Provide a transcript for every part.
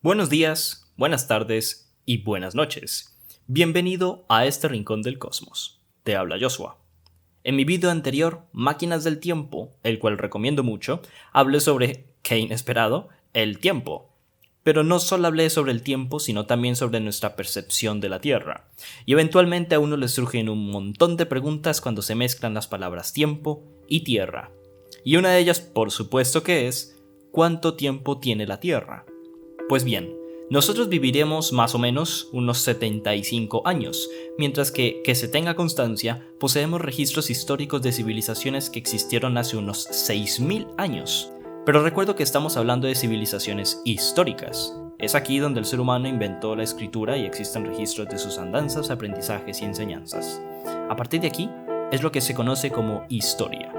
Buenos días, buenas tardes y buenas noches. Bienvenido a este rincón del cosmos. Te habla Joshua. En mi video anterior, Máquinas del Tiempo, el cual recomiendo mucho, hablé sobre, qué inesperado, el tiempo. Pero no solo hablé sobre el tiempo, sino también sobre nuestra percepción de la Tierra. Y eventualmente a uno le surgen un montón de preguntas cuando se mezclan las palabras tiempo y Tierra. Y una de ellas, por supuesto que es, ¿cuánto tiempo tiene la Tierra? Pues bien, nosotros viviremos más o menos unos 75 años, mientras que se tenga constancia, poseemos registros históricos de civilizaciones que existieron hace unos 6000 años. Pero recuerdo que estamos hablando de civilizaciones históricas. Es aquí donde el ser humano inventó la escritura y existen registros de sus andanzas, aprendizajes y enseñanzas. A partir de aquí, es lo que se conoce como historia.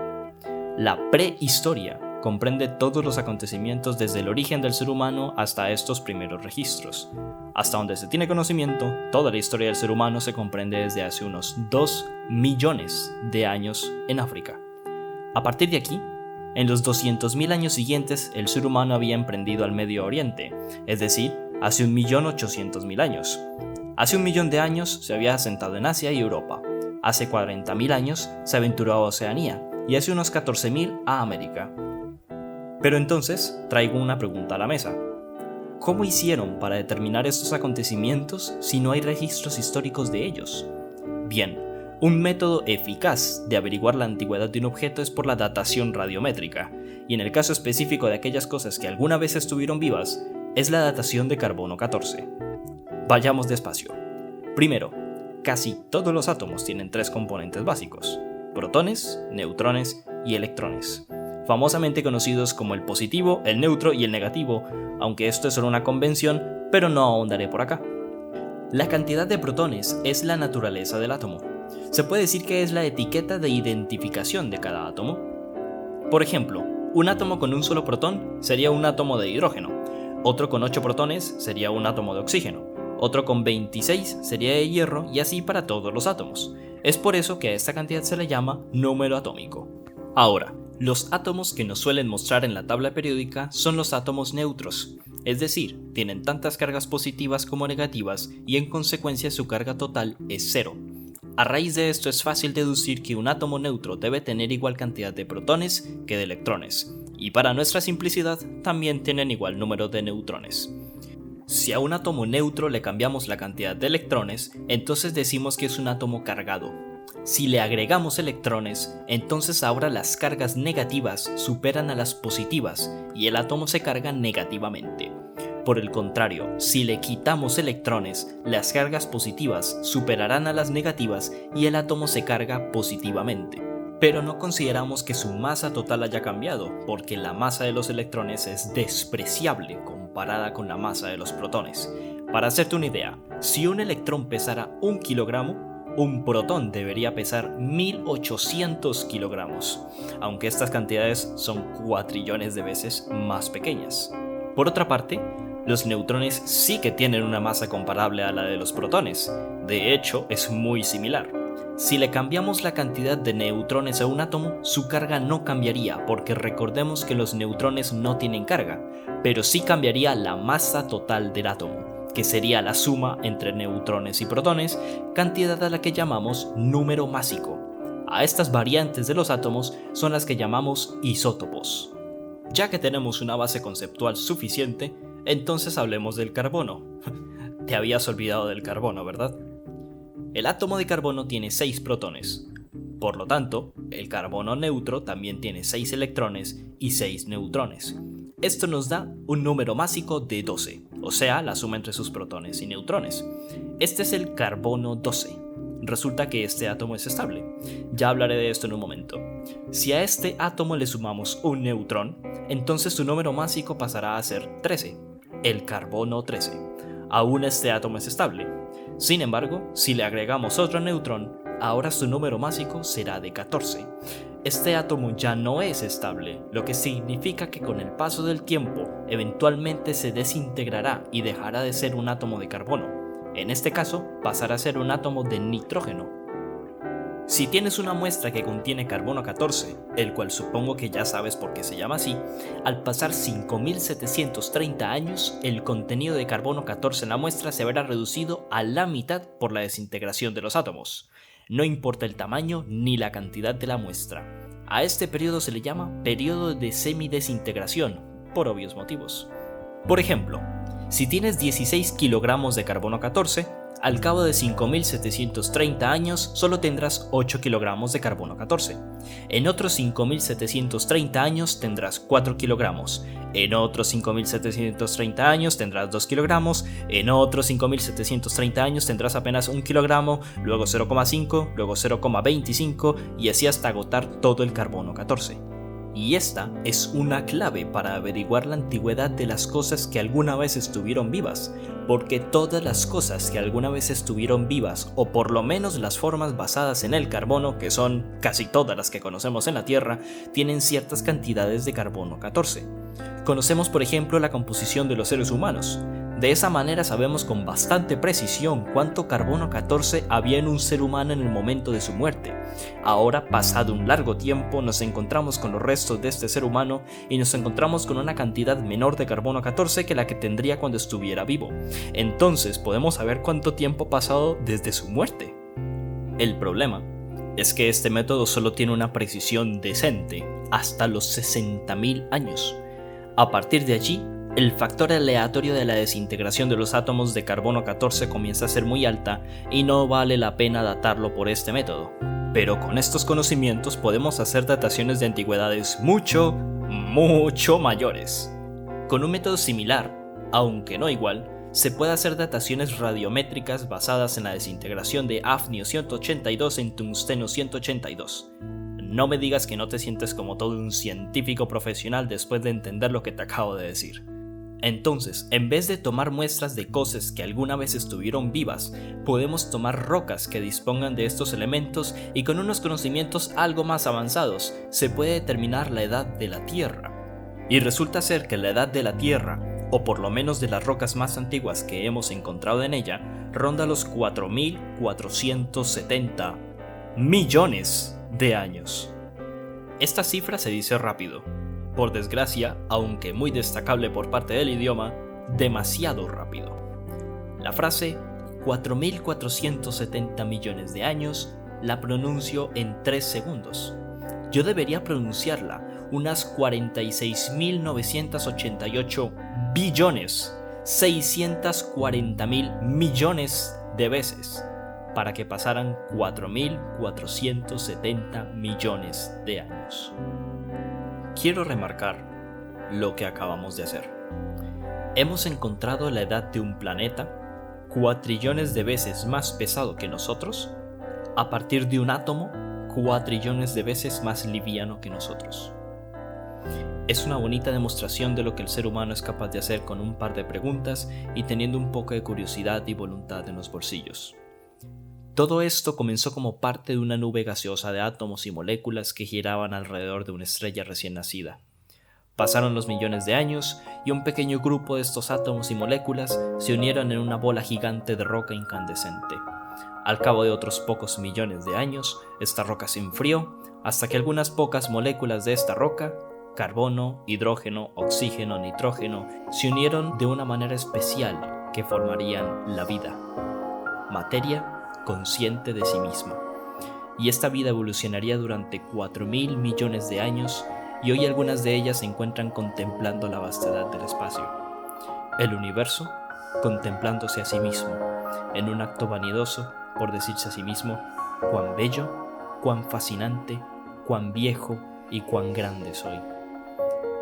La prehistoria comprende todos los acontecimientos desde el origen del ser humano hasta estos primeros registros. Hasta donde se tiene conocimiento, toda la historia del ser humano se comprende desde hace unos 2 millones de años en África. A partir de aquí, en los 200.000 años siguientes, el ser humano había emprendido al Medio Oriente, es decir, hace 1.800.000 años. Hace 1 millón de años se había asentado en Asia y Europa. Hace 40.000 años se aventuró a Oceanía y hace unos 14.000 a América. Pero entonces traigo una pregunta a la mesa. ¿Cómo hicieron para determinar estos acontecimientos si no hay registros históricos de ellos? Bien, un método eficaz de averiguar la antigüedad de un objeto es por la datación radiométrica, y en el caso específico de aquellas cosas que alguna vez estuvieron vivas, es la datación de carbono 14. Vayamos despacio. Primero, casi todos los átomos tienen 3 componentes básicos: protones, neutrones y electrones, famosamente conocidos como el positivo, el neutro y el negativo, aunque esto es solo una convención, pero no ahondaré por acá. La cantidad de protones es la naturaleza del átomo. Se puede decir que es la etiqueta de identificación de cada átomo. Por ejemplo, un átomo con un solo protón sería un átomo de hidrógeno, otro con 8 protones sería un átomo de oxígeno, otro con 26 sería de hierro y así para todos los átomos. Es por eso que a esta cantidad se le llama número atómico. Ahora, los átomos que nos suelen mostrar en la tabla periódica son los átomos neutros, es decir, tienen tantas cargas positivas como negativas y en consecuencia su carga total es 0. A raíz de esto es fácil deducir que un átomo neutro debe tener igual cantidad de protones que de electrones, y para nuestra simplicidad también tienen igual número de neutrones. Si a un átomo neutro le cambiamos la cantidad de electrones, entonces decimos que es un átomo cargado. Si le agregamos electrones, entonces ahora las cargas negativas superan a las positivas y el átomo se carga negativamente. Por el contrario, si le quitamos electrones, las cargas positivas superarán a las negativas y el átomo se carga positivamente. Pero no consideramos que su masa total haya cambiado, porque la masa de los electrones es despreciable comparada con la masa de los protones. Para hacerte una idea, si un electrón pesara 1 kilogramo, un protón debería pesar 1800 kilogramos, aunque estas cantidades son cuatrillones de veces más pequeñas. Por otra parte, los neutrones sí que tienen una masa comparable a la de los protones, de hecho es muy similar. Si le cambiamos la cantidad de neutrones a un átomo, su carga no cambiaría, porque recordemos que los neutrones no tienen carga, pero sí cambiaría la masa total del átomo, que sería la suma entre neutrones y protones, cantidad a la que llamamos número másico. A estas variantes de los átomos son las que llamamos isótopos. Ya que tenemos una base conceptual suficiente, entonces hablemos del carbono. Te habías olvidado del carbono, ¿verdad? El átomo de carbono tiene 6 protones. Por lo tanto, el carbono neutro también tiene 6 electrones y 6 neutrones. Esto nos da un número másico de 12, o sea, la suma entre sus protones y neutrones. Este es el carbono 12. Resulta que este átomo es estable. Ya hablaré de esto en un momento. Si a este átomo le sumamos un neutrón, entonces su número másico pasará a ser 13, el carbono 13. Aún este átomo es estable. Sin embargo, si le agregamos otro neutrón, ahora su número másico será de 14. Este átomo ya no es estable, lo que significa que con el paso del tiempo eventualmente se desintegrará y dejará de ser un átomo de carbono. En este caso, pasará a ser un átomo de nitrógeno. Si tienes una muestra que contiene carbono 14, el cual supongo que ya sabes por qué se llama así, al pasar 5730 años, el contenido de carbono 14 en la muestra se verá reducido a la mitad por la desintegración de los átomos. No importa el tamaño ni la cantidad de la muestra. A este periodo se le llama periodo de semidesintegración, por obvios motivos. Por ejemplo, si tienes 16 kilogramos de carbono 14, al cabo de 5730 años solo tendrás 8 kilogramos de carbono 14. En otros 5730 años tendrás 4 kilogramos. En otros 5730 años tendrás 2 kilogramos. En otros 5730 años tendrás apenas 1 kilogramo, luego 0,5, luego 0,25 y así hasta agotar todo el carbono 14. Y esta es una clave para averiguar la antigüedad de las cosas que alguna vez estuvieron vivas, porque todas las cosas que alguna vez estuvieron vivas, o por lo menos las formas basadas en el carbono, que son casi todas las que conocemos en la Tierra, tienen ciertas cantidades de carbono 14. Conocemos por ejemplo la composición de los seres humanos. De esa manera sabemos con bastante precisión cuánto carbono 14 había en un ser humano en el momento de su muerte. Ahora, pasado un largo tiempo, nos encontramos con los restos de este ser humano y nos encontramos con una cantidad menor de carbono 14 que la que tendría cuando estuviera vivo. Entonces podemos saber cuánto tiempo ha pasado desde su muerte. El problema es que este método solo tiene una precisión decente hasta los 60.000 años. A partir de allí, el factor aleatorio de la desintegración de los átomos de carbono 14 comienza a ser muy alta y no vale la pena datarlo por este método. Pero con estos conocimientos podemos hacer dataciones de antigüedades mucho mayores. Con un método similar, aunque no igual, se puede hacer dataciones radiométricas basadas en la desintegración de hafnio 182 en tungsteno 182. No me digas que no te sientes como todo un científico profesional después de entender lo que te acabo de decir. Entonces, en vez de tomar muestras de cosas que alguna vez estuvieron vivas, podemos tomar rocas que dispongan de estos elementos y con unos conocimientos algo más avanzados se puede determinar la edad de la Tierra. Y resulta ser que la edad de la Tierra, o por lo menos de las rocas más antiguas que hemos encontrado en ella, ronda los 4.470 millones de años. Esta cifra se dice rápido. Por desgracia, aunque muy destacable por parte del idioma, demasiado rápido. La frase 4.470 millones de años la pronuncio en 3 segundos. Yo debería pronunciarla unas 46.988 billones, 640.000 millones de veces para que pasaran 4.470 millones de años. Quiero remarcar lo que acabamos de hacer. Hemos encontrado la edad de un planeta 4 trillones de veces más pesado que nosotros, a partir de un átomo 4 trillones de veces más liviano que nosotros. Es una bonita demostración de lo que el ser humano es capaz de hacer con un par de preguntas y teniendo un poco de curiosidad y voluntad en los bolsillos. Todo esto comenzó como parte de una nube gaseosa de átomos y moléculas que giraban alrededor de una estrella recién nacida. Pasaron los millones de años y un pequeño grupo de estos átomos y moléculas se unieron en una bola gigante de roca incandescente. Al cabo de otros pocos millones de años, esta roca se enfrió hasta que algunas pocas moléculas de esta roca, carbono, hidrógeno, oxígeno, nitrógeno, se unieron de una manera especial que formarían la vida. Materia consciente de sí misma. Y esta vida evolucionaría durante 4.000 millones de años y hoy algunas de ellas se encuentran contemplando la vastedad del espacio. El universo contemplándose a sí mismo, en un acto vanidoso por decirse a sí mismo cuán bello, cuán fascinante, cuán viejo y cuán grande soy.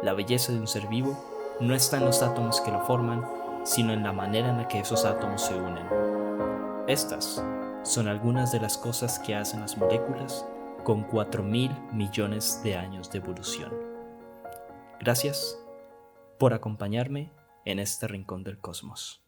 La belleza de un ser vivo no está en los átomos que lo forman, sino en la manera en la que esos átomos se unen. Estas son algunas de las cosas que hacen las moléculas con 4.000 millones de años de evolución. Gracias por acompañarme en este rincón del cosmos.